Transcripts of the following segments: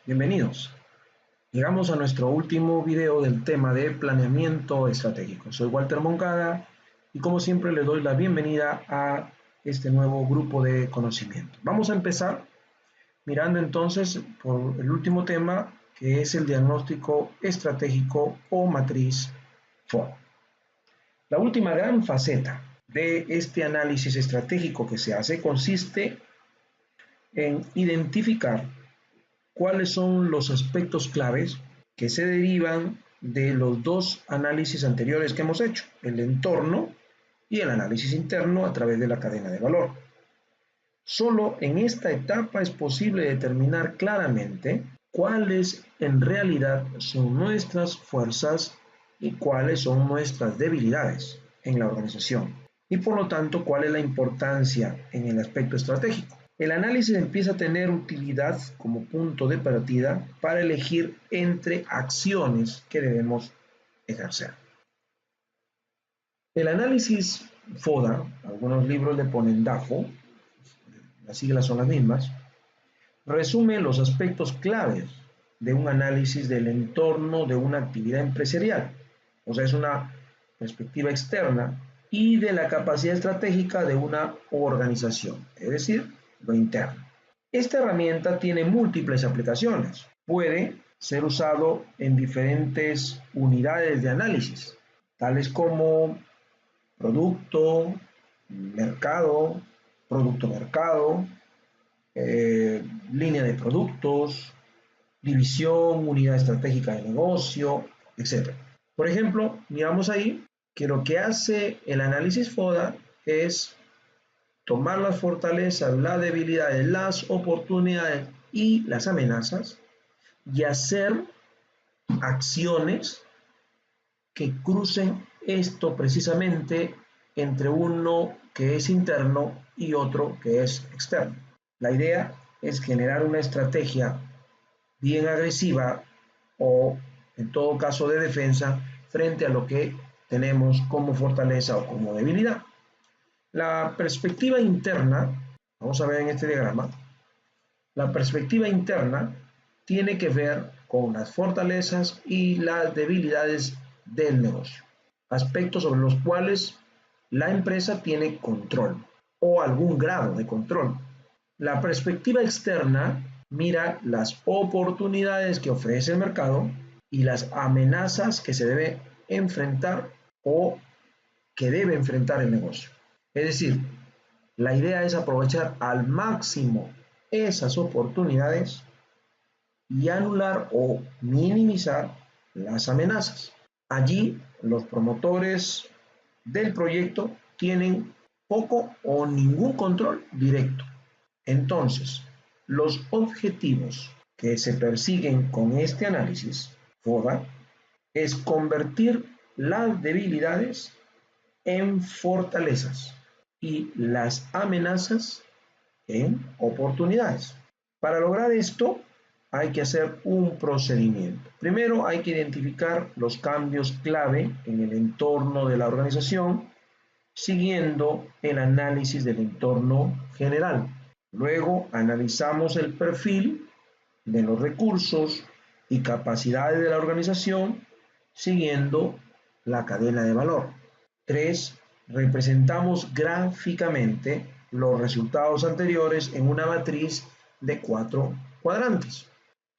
Bienvenidos. Llegamos a nuestro último video del tema de planeamiento estratégico. Soy Walter Moncada y como siempre le doy la bienvenida a este nuevo grupo de conocimiento. Vamos a empezar mirando entonces por el último tema, que es el diagnóstico estratégico o matriz FODA. La última gran faceta de este análisis estratégico que se hace consiste en identificar cuáles son los aspectos claves que se derivan de los dos análisis anteriores que hemos hecho, el entorno y el análisis interno a través de la cadena de valor. Solo en esta etapa es posible determinar claramente cuáles en realidad son nuestras fuerzas y cuáles son nuestras debilidades en la organización y por lo tanto cuál es la importancia en el aspecto estratégico. El análisis empieza a tener utilidad como punto de partida para elegir entre acciones que debemos ejercer. El análisis FODA, algunos libros le ponen DAFO, las siglas son las mismas, resume los aspectos claves de un análisis del entorno de una actividad empresarial. O sea, es una perspectiva externa y de la capacidad estratégica de una organización, es decir, lo interno. Esta herramienta tiene múltiples aplicaciones. Puede ser usado en diferentes unidades de análisis, tales como producto, mercado, producto-mercado, línea de productos, división, unidad estratégica de negocio, etc. Por ejemplo, miramos ahí que lo que hace el análisis FODA es tomar las fortalezas, las debilidades, las oportunidades y las amenazas y hacer acciones que crucen esto precisamente entre uno que es interno y otro que es externo. La idea es generar una estrategia bien agresiva o en todo caso de defensa frente a lo que tenemos como fortaleza o como debilidad. La perspectiva interna, vamos a ver en este diagrama, la perspectiva interna tiene que ver con las fortalezas y las debilidades del negocio, aspectos sobre los cuales la empresa tiene control o algún grado de control. La perspectiva externa mira las oportunidades que ofrece el mercado y las amenazas que se debe enfrentar o que debe enfrentar el negocio. Es decir, la idea es aprovechar al máximo esas oportunidades y anular o minimizar las amenazas. Allí los promotores del proyecto tienen poco o ningún control directo. Entonces, los objetivos que se persiguen con este análisis FODA es convertir las debilidades en fortalezas y las amenazas en oportunidades. Para lograr esto hay que hacer un procedimiento. Primero hay que identificar los cambios clave en el entorno de la organización, siguiendo el análisis del entorno general. Luego analizamos el perfil de los recursos y capacidades de la organización, siguiendo la cadena de valor. 3. Representamos gráficamente los resultados anteriores en una matriz de 4 cuadrantes.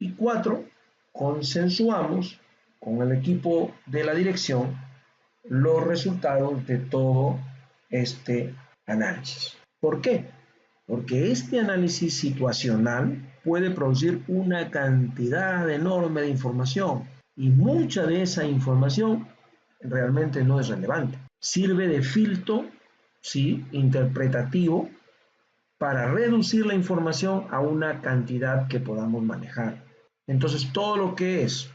Y 4. Consensuamos con el equipo de la dirección los resultados de todo este análisis. ¿Por qué? Porque este análisis situacional puede producir una cantidad enorme de información y mucha de esa información realmente no es relevante. Sirve de filtro, ¿sí?, interpretativo para reducir la información a una cantidad que podamos manejar. Entonces, todo lo que es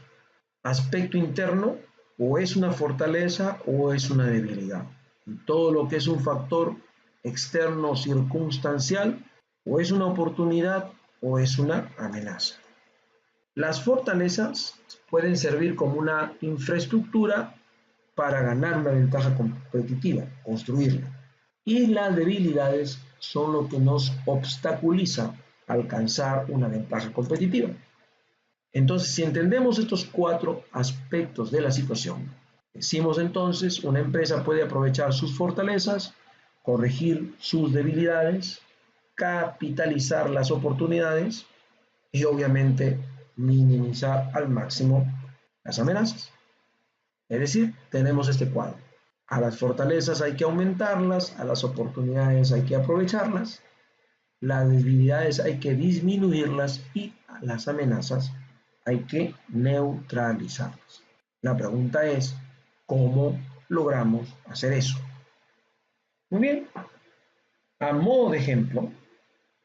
aspecto interno o es una fortaleza o es una debilidad. Y todo lo que es un factor externo circunstancial o es una oportunidad o es una amenaza. Las fortalezas pueden servir como una infraestructura para ganar una ventaja competitiva, construirla. Y las debilidades son lo que nos obstaculiza alcanzar una ventaja competitiva. Entonces, si entendemos estos 4 aspectos de la situación, decimos entonces, una empresa puede aprovechar sus fortalezas, corregir sus debilidades, capitalizar las oportunidades y obviamente minimizar al máximo las amenazas. Es decir, tenemos este cuadro. A las fortalezas hay que aumentarlas, a las oportunidades hay que aprovecharlas, las debilidades hay que disminuirlas y a las amenazas hay que neutralizarlas. La pregunta es, ¿cómo logramos hacer eso? Muy bien, a modo de ejemplo,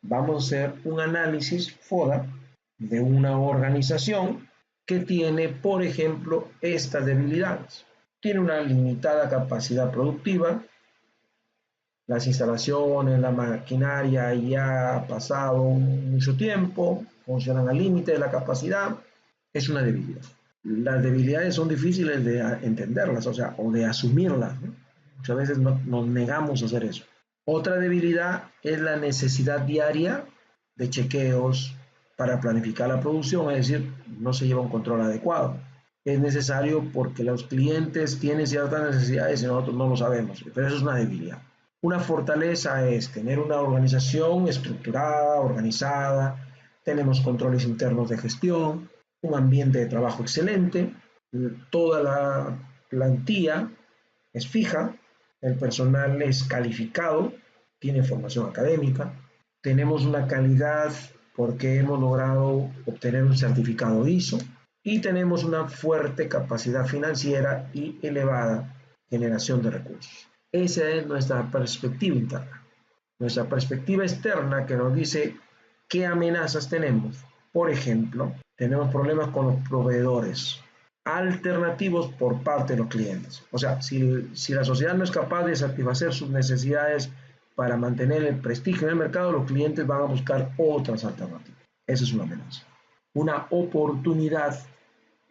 vamos a hacer un análisis FODA de una organización que tiene, por ejemplo, estas debilidades. Tiene una limitada capacidad productiva, las instalaciones, la maquinaria ya ha pasado mucho tiempo, funcionan al límite de la capacidad, es una debilidad. Las debilidades son difíciles de entenderlas, o sea, o de asumirlas, ¿no? Muchas veces nos negamos a hacer eso. Otra debilidad es la necesidad diaria de chequeos para planificar la producción, es decir, no se lleva un control adecuado. Es necesario porque los clientes tienen ciertas necesidades y nosotros no lo sabemos, pero eso es una debilidad. Una fortaleza es tener una organización estructurada, organizada, tenemos controles internos de gestión, un ambiente de trabajo excelente, toda la plantilla es fija, el personal es calificado, tiene formación académica, tenemos una calidad porque hemos logrado obtener un certificado ISO y tenemos una fuerte capacidad financiera y elevada generación de recursos. Esa es nuestra perspectiva interna. Nuestra perspectiva externa que nos dice qué amenazas tenemos. Por ejemplo, tenemos problemas con los proveedores alternativos por parte de los clientes. O sea, si la sociedad no es capaz de satisfacer sus necesidades para mantener el prestigio en el mercado, los clientes van a buscar otras alternativas. Esa es una amenaza. Una oportunidad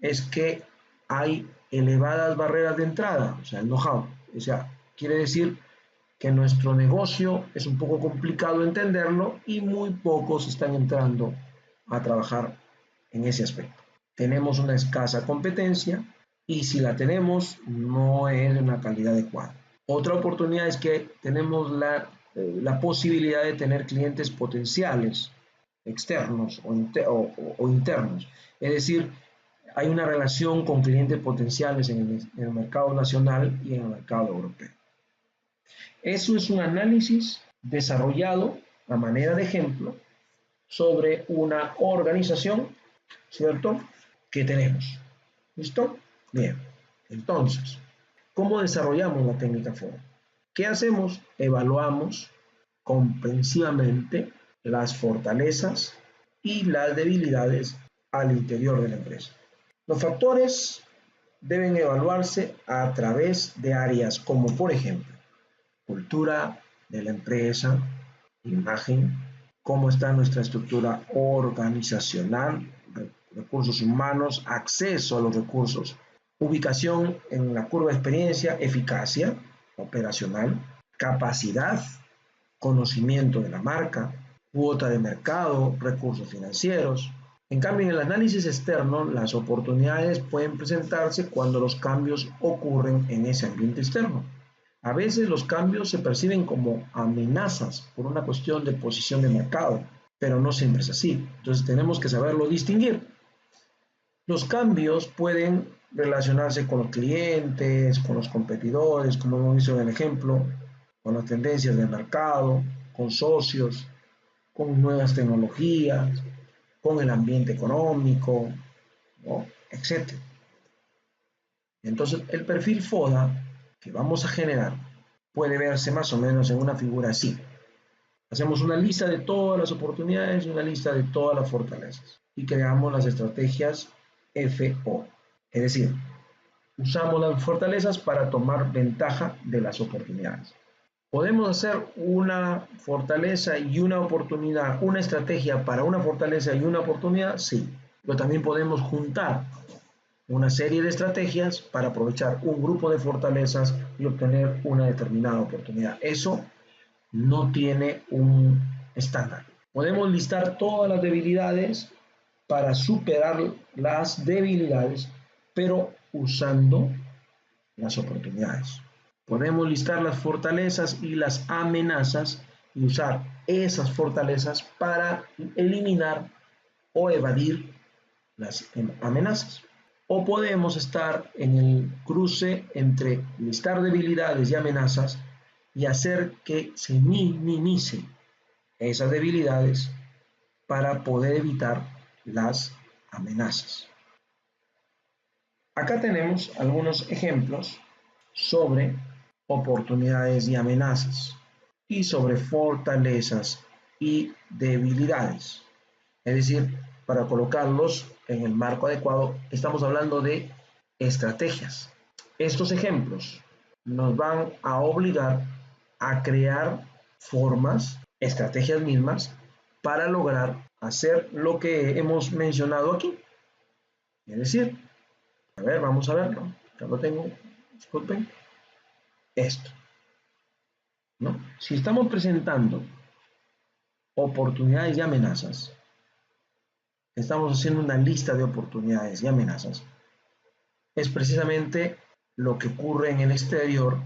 es que hay elevadas barreras de entrada, o sea, el know-how. O sea, quiere decir que nuestro negocio es un poco complicado entenderlo y muy pocos están entrando a trabajar en ese aspecto. Tenemos una escasa competencia y si la tenemos no es de una calidad adecuada. Otra oportunidad es que tenemos la posibilidad de tener clientes potenciales externos o internos. Es decir, hay una relación con clientes potenciales en el mercado nacional y en el mercado europeo. Eso es un análisis desarrollado a manera de ejemplo sobre una organización, ¿cierto?, que tenemos. ¿Listo? Bien. Entonces, ¿cómo desarrollamos la técnica FODA? ¿Qué hacemos? Evaluamos comprensivamente las fortalezas y las debilidades al interior de la empresa. Los factores deben evaluarse a través de áreas como, por ejemplo, cultura de la empresa, imagen, cómo está nuestra estructura organizacional, recursos humanos, acceso a los recursos, ubicación en la curva de experiencia, eficacia operacional, capacidad, conocimiento de la marca, cuota de mercado, recursos financieros. En cambio, en el análisis externo, las oportunidades pueden presentarse cuando los cambios ocurren en ese ambiente externo. A veces los cambios se perciben como amenazas por una cuestión de posición de mercado, pero no siempre es así. Entonces tenemos que saberlo distinguir. Los cambios pueden relacionarse con los clientes, con los competidores, como hemos visto en el ejemplo, con las tendencias del mercado, con socios, con nuevas tecnologías, con el ambiente económico, ¿no?, etc. Entonces, el perfil FODA que vamos a generar puede verse más o menos en una figura así. Hacemos una lista de todas las oportunidades y una lista de todas las fortalezas y creamos las estrategias FO. Es decir, usamos las fortalezas para tomar ventaja de las oportunidades. Podemos hacer una fortaleza y una oportunidad, una estrategia para una fortaleza y una oportunidad, sí, pero también podemos juntar una serie de estrategias para aprovechar un grupo de fortalezas y obtener una determinada oportunidad. Eso no tiene un estándar. Podemos listar todas las debilidades para superar las debilidades, pero usando las oportunidades. Podemos listar las fortalezas y las amenazas y usar esas fortalezas para eliminar o evadir las amenazas. O podemos estar en el cruce entre listar debilidades y amenazas y hacer que se minimice esas debilidades para poder evitar las amenazas. Acá tenemos algunos ejemplos sobre oportunidades y amenazas y sobre fortalezas y debilidades. Es decir, para colocarlos en el marco adecuado, estamos hablando de estrategias. Estos ejemplos nos van a obligar a crear formas, estrategias mismas, para lograr hacer lo que hemos mencionado aquí. Es decir, a ver, vamos a verlo. Ya lo tengo, disculpen. Esto, ¿no? Si estamos presentando oportunidades y amenazas, estamos haciendo una lista de oportunidades y amenazas, es precisamente lo que ocurre en el exterior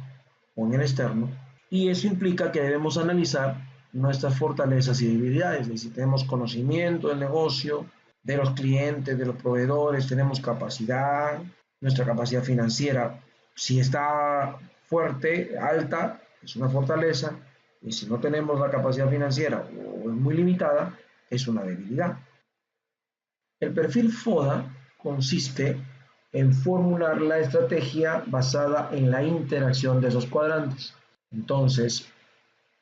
o en el externo, y eso implica que debemos analizar nuestras fortalezas y debilidades. Si tenemos conocimiento del negocio, de los clientes, de los proveedores, tenemos capacidad, nuestra capacidad financiera, si está fuerte, alta, es una fortaleza, y si no tenemos la capacidad financiera o es muy limitada, es una debilidad. El perfil FODA consiste en formular la estrategia basada en la interacción de esos cuadrantes. Entonces,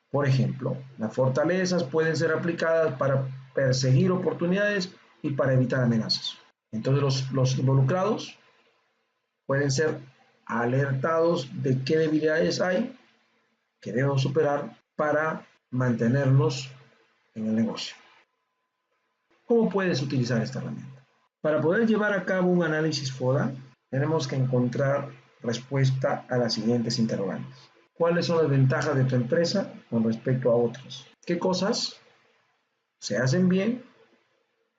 por ejemplo, las fortalezas pueden ser aplicadas para perseguir oportunidades y para evitar amenazas. Entonces, los involucrados pueden ser alertados de qué debilidades hay que debemos superar para mantenernos en el negocio. ¿Cómo puedes utilizar esta herramienta? Para poder llevar a cabo un análisis FODA, tenemos que encontrar respuesta a las siguientes interrogantes. ¿Cuáles son las ventajas de tu empresa con respecto a otras? ¿Qué cosas se hacen bien?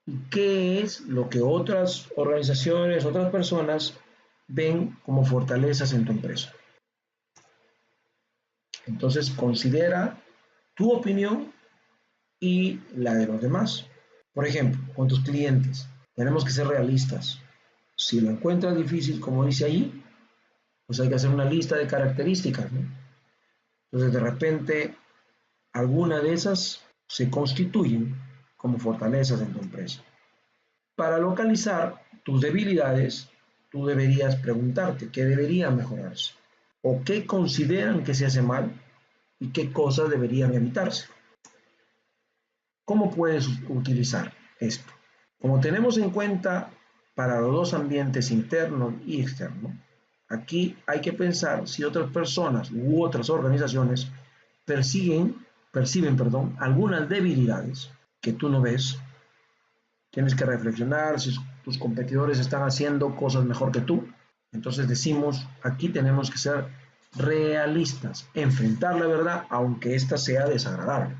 ¿Y qué es lo que otras organizaciones, otras personas ven como fortalezas en tu empresa? Entonces, considera tu opinión y la de los demás. Por ejemplo, con tus clientes, tenemos que ser realistas. Si lo encuentras difícil, como dice ahí, pues hay que hacer una lista de características, ¿no? Entonces, de repente, alguna de esas se constituyen como fortalezas en tu empresa. Para localizar tus debilidades, tú deberías preguntarte qué debería mejorarse o qué consideran que se hace mal y qué cosas deberían evitarse. ¿Cómo puedes utilizar esto? Como tenemos en cuenta para los dos ambientes interno y externo, aquí hay que pensar si otras personas u otras organizaciones perciben, algunas debilidades que tú no ves. Tienes que reflexionar si tus competidores están haciendo cosas mejor que tú. Entonces decimos, aquí tenemos que ser realistas, enfrentar la verdad aunque ésta sea desagradable.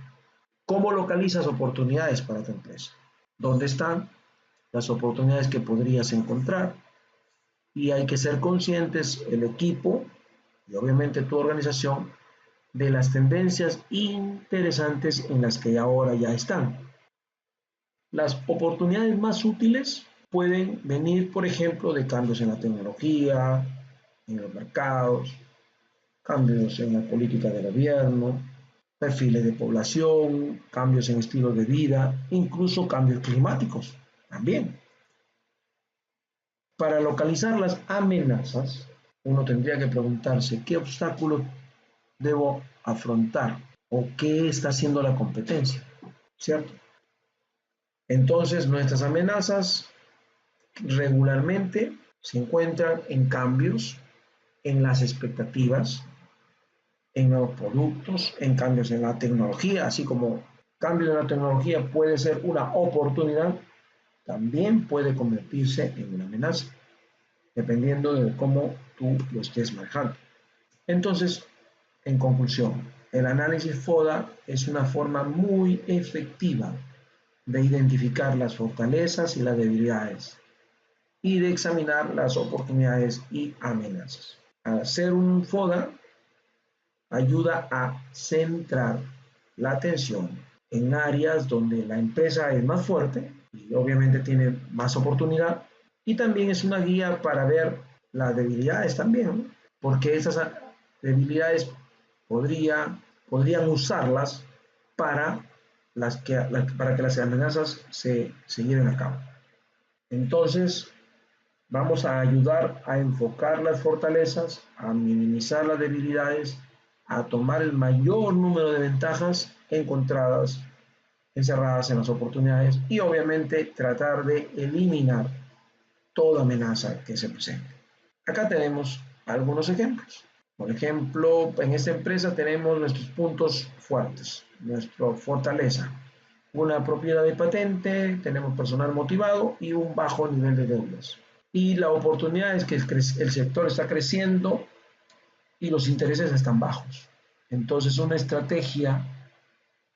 ¿Cómo localizas oportunidades para tu empresa? ¿Dónde están las oportunidades que podrías encontrar? Y hay que ser conscientes, el equipo y obviamente tu organización, de las tendencias interesantes en las que ahora ya están. Las oportunidades más útiles pueden venir, por ejemplo, de cambios en la tecnología, en los mercados, cambios en la política de gobierno, perfiles de población, cambios en estilos de vida, incluso cambios climáticos también. Para localizar las amenazas, uno tendría que preguntarse qué obstáculos debo afrontar o qué está haciendo la competencia, ¿cierto? Entonces, nuestras amenazas regularmente se encuentran en cambios en las expectativas, en nuevos productos, en cambios en la tecnología, así como cambios en la tecnología puede ser una oportunidad, también puede convertirse en una amenaza, dependiendo de cómo tú lo estés manejando. Entonces, en conclusión, el análisis FODA es una forma muy efectiva de identificar las fortalezas y las debilidades y de examinar las oportunidades y amenazas. Hacer un FODA ayuda a centrar la atención en áreas donde la empresa es más fuerte y obviamente tiene más oportunidad, y también es una guía para ver las debilidades también, ¿no? Porque esas debilidades podrían usarlas para, para que las amenazas se lleven a cabo. Entonces, vamos a ayudar a enfocar las fortalezas, a minimizar las debilidades, a tomar el mayor número de ventajas encerradas en las oportunidades, y obviamente tratar de eliminar toda amenaza que se presente. Acá tenemos algunos ejemplos. Por ejemplo, en esta empresa tenemos nuestros puntos fuertes, nuestra fortaleza, una propiedad de patente, tenemos personal motivado y un bajo nivel de deudas. Y la oportunidad es que el sector está creciendo y los intereses están bajos. Entonces, una estrategia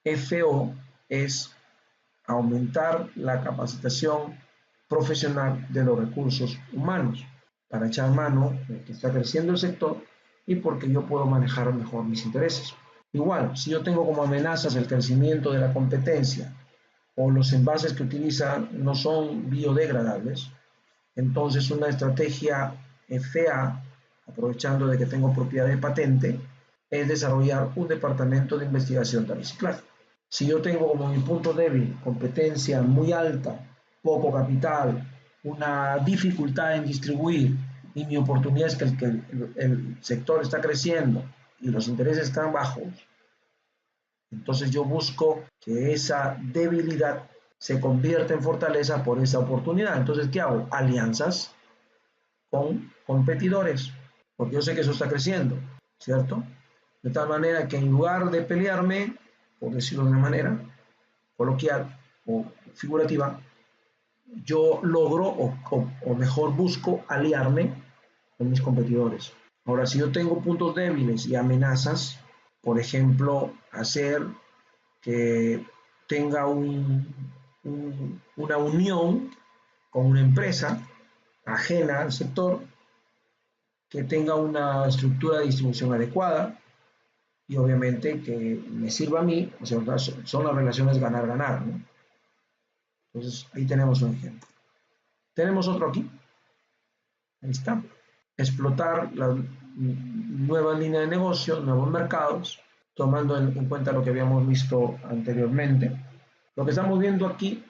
FO es aumentar la capacitación profesional de los recursos humanos para echar mano de que está creciendo el sector y porque yo puedo manejar mejor mis intereses. Igual, si yo tengo como amenazas el crecimiento de la competencia o los envases que utilizan no son biodegradables, entonces una estrategia FA, aprovechando de que tengo propiedad de patente, es desarrollar un departamento de investigación de reciclaje. Si yo tengo como mi punto débil competencia muy alta, poco capital, una dificultad en distribuir, y mi oportunidad es que el sector está creciendo y los intereses están bajos, entonces yo busco que esa debilidad se convierta en fortaleza por esa oportunidad. Entonces, ¿qué hago? Alianzas con competidores, porque yo sé que eso está creciendo, ¿cierto? De tal manera que en lugar de pelearme, por decirlo de una manera coloquial o figurativa, yo logro o mejor busco aliarme con mis competidores. Ahora, si yo tengo puntos débiles y amenazas, por ejemplo, hacer que tenga una unión con una empresa ajena al sector, que tenga una estructura de distribución adecuada y obviamente que me sirva a mí, o sea, son las relaciones ganar-ganar, ¿no? Entonces, ahí tenemos un ejemplo. Tenemos otro aquí, ahí está. Explotar las nuevas líneas de negocio, nuevos mercados, tomando en cuenta lo que habíamos visto anteriormente. Lo que estamos viendo aquí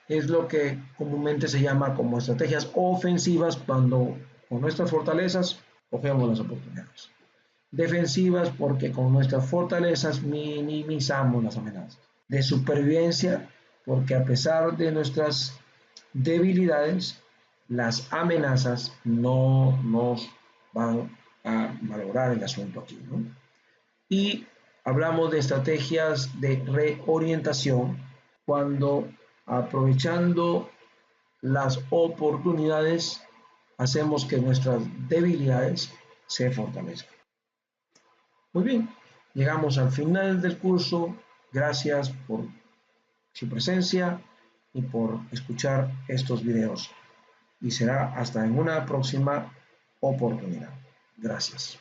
es lo que comúnmente se llama como estrategias ofensivas, cuando con nuestras fortalezas cogemos las oportunidades. Defensivas, porque con nuestras fortalezas minimizamos las amenazas. De supervivencia, porque a pesar de nuestras debilidades, las amenazas no nos van a malograr el asunto aquí, ¿no? Y hablamos de estrategias de reorientación, cuando aprovechando las oportunidades hacemos que nuestras debilidades se fortalezcan. Muy bien, llegamos al final del curso. Gracias por su presencia y por escuchar estos videos. Y será hasta en una próxima oportunidad. Gracias.